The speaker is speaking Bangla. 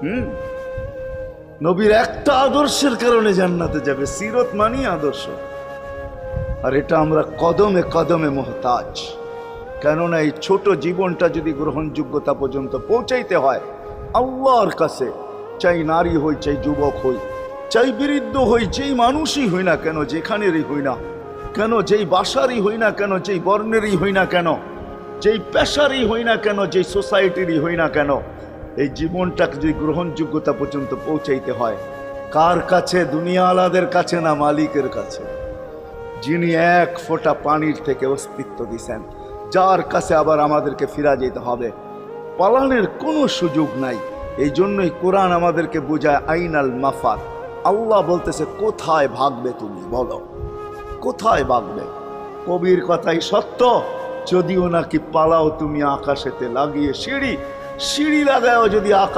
হুম, নবীর একটা আদর্শের কারণে জান্নাতে যাবে। সিরত মানি আদর্শ। আর এটা আমরা কদমে কদমে মোহতাজ। কেননা এই ছোট জীবনটা যদি গ্রহণযোগ্যতা পর্যন্ত পৌঁছাইতে হয় আল্লাহর কাছে, চাই নারী হই, চাই যুবক হই, চাই বৃদ্ধ হই, যেই মানুষই হই না কেন, যেখানেরই হই না কেন, যেই বাসারই হই না কেন, যেই বর্ণেরই হই না কেন, যেই পেশারই হই না কেন, যেই সোসাইটিরই হই না কেন, এই জীবনটাকে যদি গ্রহণযোগ্যতা পর্যন্ত পৌঁছাইতে হয় কার কাছে? দুনিয়াওয়ালাদের কাছে না, মালিকের কাছে, যিনি এক ফোঁটা পানির থেকে অস্তিত্ব দিছেন, যার কাছে আবার আমাদেরকে ফিরা যেতে হবে। পালানের কোনো সুযোগ নাই। এই জন্যই কোরআন আমাদেরকে বোঝায় আইনাল মাফার। আল্লাহ বলতেছে কোথায় ভাগবে তুমি, বলো কোথায় ভাগবে? কবির কথাই সত্য, যদিও নাকি পালাও তুমি আকাশেতে লাগিয়ে সিঁড়ি, সিঁড়ি লাগাও যদি আকাশ